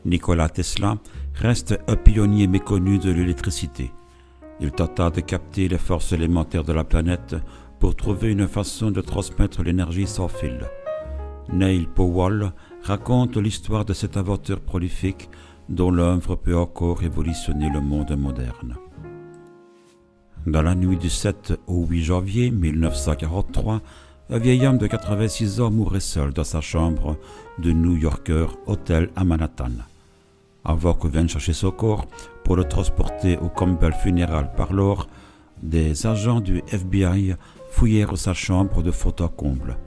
Nikola Tesla reste un pionnier méconnu de l'électricité. Il tenta de capter les forces élémentaires de la planète pour trouver une façon de transmettre l'énergie sans fil. Neil Powell raconte l'histoire de cet inventeur prolifique dont l'œuvre peut encore révolutionner le monde moderne. Dans la nuit du 7 au 8 janvier 1943, un vieil homme de 86 ans mourait seul dans sa chambre de New Yorker Hotel à Manhattan. Avant qu'on vienne chercher son corps pour le transporter au Campbell Funeral Parlour, des agents du FBI fouillèrent sa chambre de fond en comble.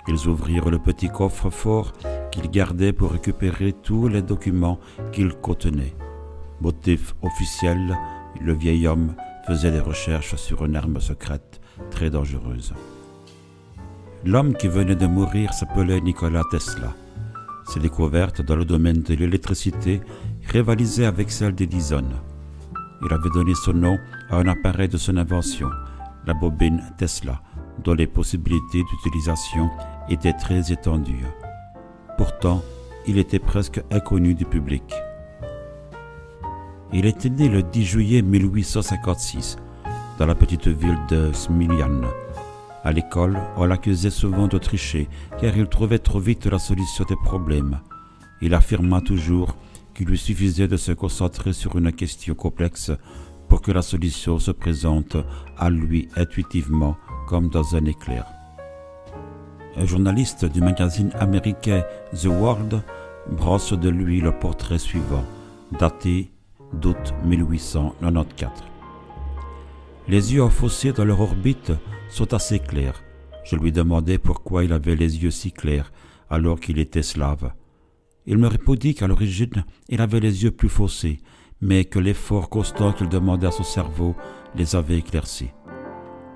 Ils ouvrirent le petit coffre-fort qu'ils gardaient pour récupérer tous les documents qu'il contenait. Motif officiel, le vieil homme faisait des recherches sur une arme secrète très dangereuse. L'homme qui venait de mourir s'appelait Nikola Tesla. Ses découvertes dans le domaine de l'électricité rivalisaient avec celles d'Edison. Il avait donné son nom à un appareil de son invention, la bobine Tesla, dont les possibilités d'utilisation étaient très étendues. Pourtant, il était presque inconnu du public. Il était né le 10 juillet 1856, dans la petite ville de Smiljan. À l'école, on l'accusait souvent de tricher, car il trouvait trop vite la solution des problèmes. Il affirma toujours qu'il lui suffisait de se concentrer sur une question complexe pour que la solution se présente à lui intuitivement, comme dans un éclair. Un journaliste du magazine américain The World brosse de lui le portrait suivant, daté d'août 1894. Les yeux enfoncés dans leur orbite sont assez clairs. Je lui demandai pourquoi il avait les yeux si clairs alors qu'il était slave. Il me répondit qu'à l'origine, il avait les yeux plus foncés, mais que l'effort constant qu'il demandait à son cerveau les avait éclaircis.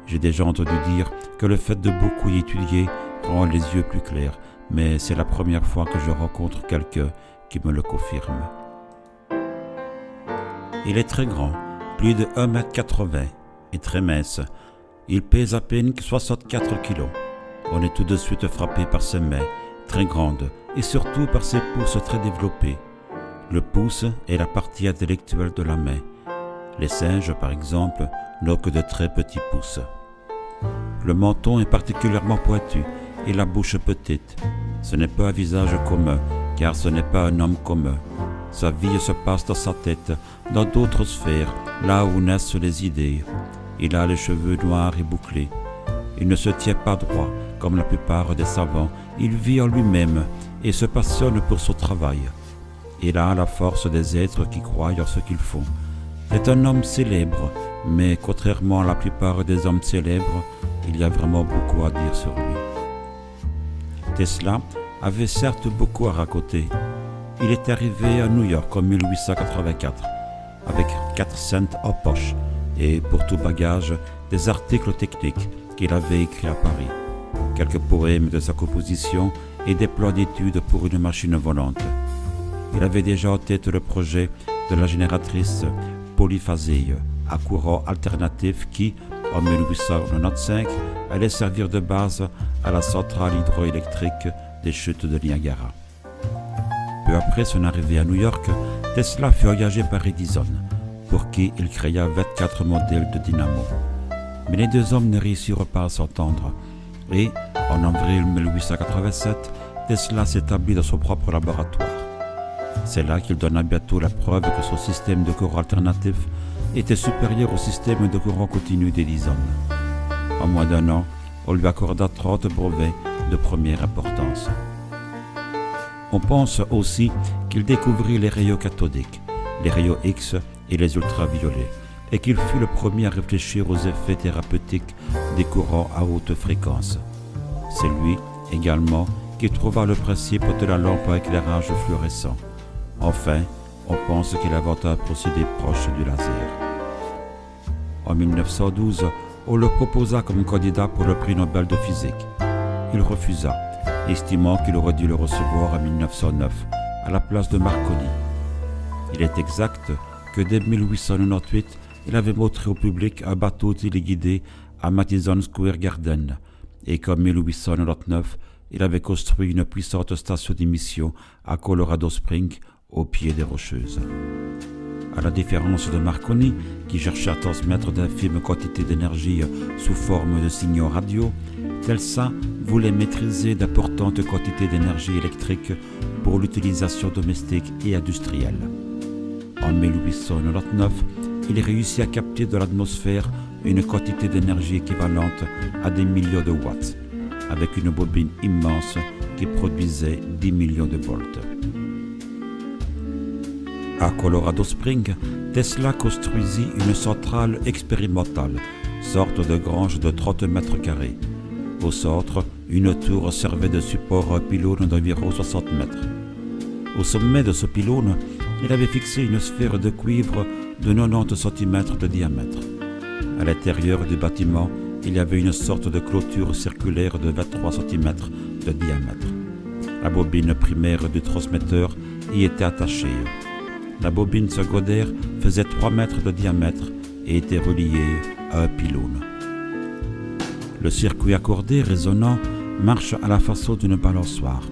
J'ai déjà entendu dire que le fait de beaucoup y étudier rend les yeux plus clairs, mais c'est la première fois que je rencontre quelqu'un qui me le confirme. Il est très grand, plus de 1,80 m, et très mince. Il pèse à peine 64 kilos. On est tout de suite frappé par ses mains, très grandes, et surtout par ses pouces très développés. Le pouce est la partie intellectuelle de la main. Les singes, par exemple, n'ont que de très petits pouces. Le menton est particulièrement pointu et la bouche petite. Ce n'est pas un visage commun, car ce n'est pas un homme commun. Sa vie se passe dans sa tête, dans d'autres sphères, là où naissent les idées. Il a les cheveux noirs et bouclés. Il ne se tient pas droit, comme la plupart des savants. Il vit en lui-même et se passionne pour son travail. Il a la force des êtres qui croient en ce qu'ils font. C'est un homme célèbre, mais contrairement à la plupart des hommes célèbres, il y a vraiment beaucoup à dire sur lui. Tesla avait certes beaucoup à raconter. Il est arrivé à New York en 1884, avec 4 cents en poche, et pour tout bagage, des articles techniques qu'il avait écrits à Paris, quelques poèmes de sa composition et des plans d'études pour une machine volante. Il avait déjà en tête le projet de la génératrice polyphasée à courant alternatif qui, en 1895, allait servir de base à la centrale hydroélectrique des chutes de Niagara. Peu après son arrivée à New York, Tesla fut engagé par Edison, pour qui il créa 24 modèles de dynamo. Mais les deux hommes ne réussirent pas à s'entendre, et, en avril 1887, Tesla s'établit dans son propre laboratoire. C'est là qu'il donna bientôt la preuve que son système de courant alternatif était supérieur au système de courant continu d'Edison. En moins d'1 an, on lui accorda 30 brevets de première importance. On pense aussi qu'il découvrit les rayons cathodiques, les rayons X et les ultraviolets, et qu'il fut le premier à réfléchir aux effets thérapeutiques des courants à haute fréquence. C'est lui, également, qui trouva le principe de la lampe à éclairage fluorescent. Enfin, on pense qu'il inventa un procédé proche du laser. En 1912, on le proposa comme candidat pour le prix Nobel de physique. Il refusa, estimant qu'il aurait dû le recevoir en 1909, à la place de Marconi. Il est exact que dès 1898, il avait montré au public un bateau téléguidé à Madison Square Garden, et qu'en 1899, il avait construit une puissante station d'émission à Colorado Springs, au pied des Rocheuses. À la différence de Marconi, qui cherchait à transmettre d'infimes quantités d'énergie sous forme de signaux radio, Tesla voulait maîtriser d'importantes quantités d'énergie électrique pour l'utilisation domestique et industrielle. En 1899, il réussit à capter de l'atmosphère une quantité d'énergie équivalente à des millions de watts, avec une bobine immense qui produisait 10 millions de volts. À Colorado Springs, Tesla construisit une centrale expérimentale, sorte de grange de 30 mètres carrés. Au centre, une tour servait de support à un pylône d'environ 60 mètres. Au sommet de ce pylône, il avait fixé une sphère de cuivre de 90 cm de diamètre. À l'intérieur du bâtiment, il y avait une sorte de clôture circulaire de 23 cm de diamètre. La bobine primaire du transmetteur y était attachée. La bobine secondaire faisait 3 mètres de diamètre et était reliée à un pylône. Le circuit accordé résonnant marche à la façon d'une balançoire.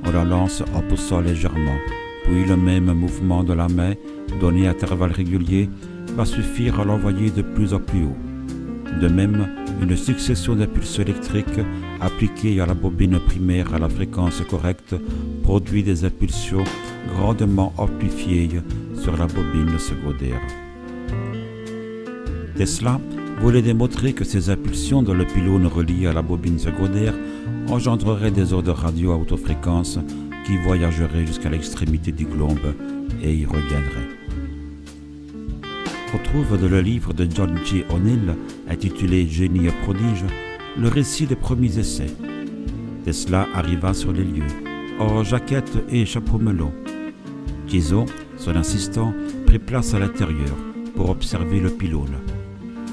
On la lance en poussant légèrement, puis le même mouvement de la main, donné à intervalles réguliers, va suffire à l'envoyer de plus en plus haut. De même, une succession d'impulsions électriques appliquées à la bobine primaire à la fréquence correcte produit des impulsions grandement amplifiées sur la bobine secondaire. Tesla voulait démontrer que ces impulsions dans le pylône relié à la bobine secondaire engendreraient des ondes radio à haute fréquence qui voyageraient jusqu'à l'extrémité du globe et y reviendraient. On trouve dans le livre de John J. O'Neill, intitulé « Génie et prodige », le récit des premiers essais. Tesla arriva sur les lieux, en jaquette et chapeau melon. Tizot, son assistant, prit place à l'intérieur pour observer le pylône.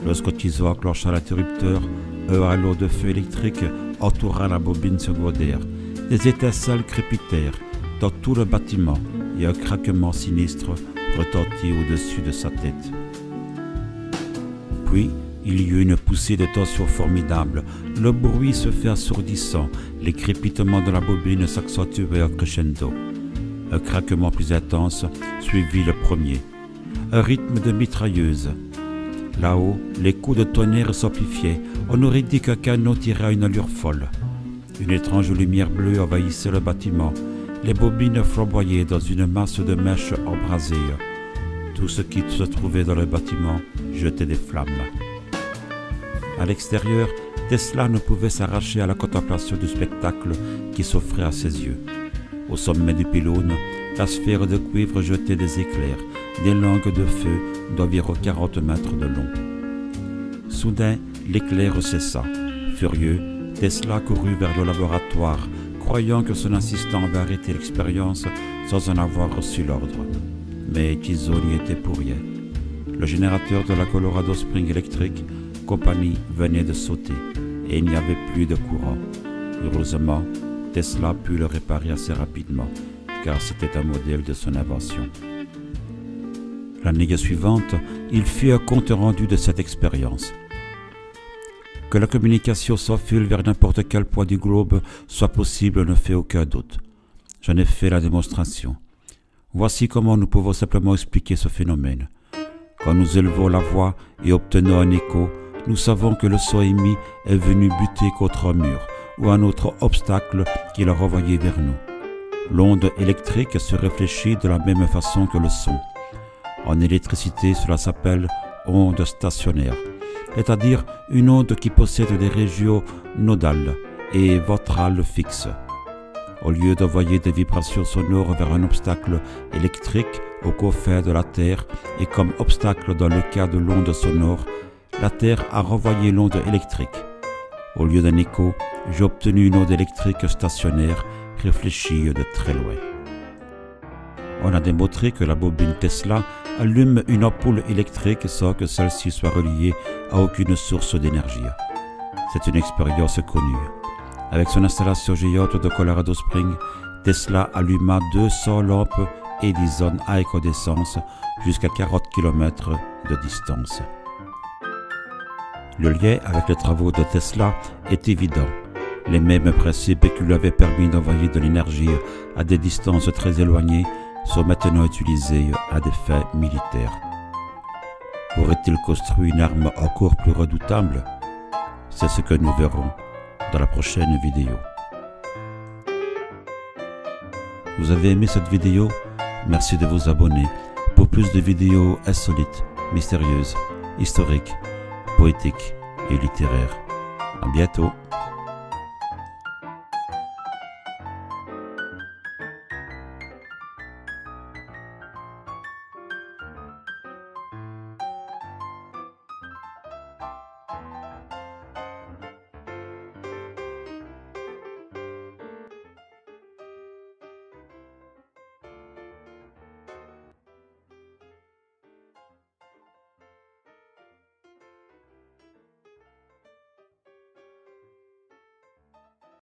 Lorsque Tizot enclencha l'interrupteur, un halo de feu électrique entoura la bobine secondaire. Des étincelles crépitèrent dans tout le bâtiment et un craquement sinistre retentit au-dessus de sa tête. Puis, il y eut une poussée de tension formidable. Le bruit se fait assourdissant. Les crépitements de la bobine s'accentuaient en crescendo. Un craquement plus intense suivit le premier. Un rythme de mitrailleuse. Là-haut, les coups de tonnerre s'amplifiaient. On aurait dit qu'un canon tirait à une allure folle. Une étrange lumière bleue envahissait le bâtiment. Les bobines flamboyaient dans une masse de mèches embrasées. Tout ce qui se trouvait dans le bâtiment jetait des flammes. À l'extérieur, Tesla ne pouvait s'arracher à la contemplation du spectacle qui s'offrait à ses yeux. Au sommet du pylône, la sphère de cuivre jetait des éclairs, des langues de feu d'environ 40 mètres de long. Soudain, l'éclair cessa. Furieux, Tesla courut vers le laboratoire, croyant que son assistant avait arrêté l'expérience sans en avoir reçu l'ordre. Mais Tizot n'y était pour rien. Le générateur de la Colorado Springs Electric Company venait de sauter et il n'y avait plus de courant. Heureusement, Tesla put le réparer assez rapidement, car c'était un modèle de son invention. L'année suivante, il fit un compte rendu de cette expérience. Que la communication sans fil vers n'importe quel point du globe soit possible ne fait aucun doute. J'en ai fait la démonstration. Voici comment nous pouvons simplement expliquer ce phénomène. Quand nous élevons la voix et obtenons un écho, nous savons que le son émis est venu buter contre un mur ou un autre obstacle qui l'a renvoyé vers nous. L'onde électrique se réfléchit de la même façon que le son. En électricité, cela s'appelle onde stationnaire, c'est-à-dire une onde qui possède des régions nodales et ventrales fixes. Au lieu d'envoyer des vibrations sonores vers un obstacle électrique aux confins de la Terre et comme obstacle dans le cas de l'onde sonore, la Terre a renvoyé l'onde électrique. Au lieu d'un écho, j'ai obtenu une onde électrique stationnaire réfléchie de très loin. On a démontré que la bobine Tesla allume une ampoule électrique sans que celle-ci soit reliée à aucune source d'énergie. C'est une expérience connue. Avec son installation géante de Colorado Springs, Tesla alluma 200 lampes Edison à incandescence jusqu'à 40 km de distance. Le lien avec les travaux de Tesla est évident. Les mêmes principes qui lui avaient permis d'envoyer de l'énergie à des distances très éloignées sont maintenant utilisés à des fins militaires. Aurait-il construit une arme encore plus redoutable? C'est ce que nous verrons dans la prochaine vidéo. Vous avez aimé cette vidéo? Merci de vous abonner pour plus de vidéos insolites, mystérieuses, historiques, poétiques et littéraires. À bientôt!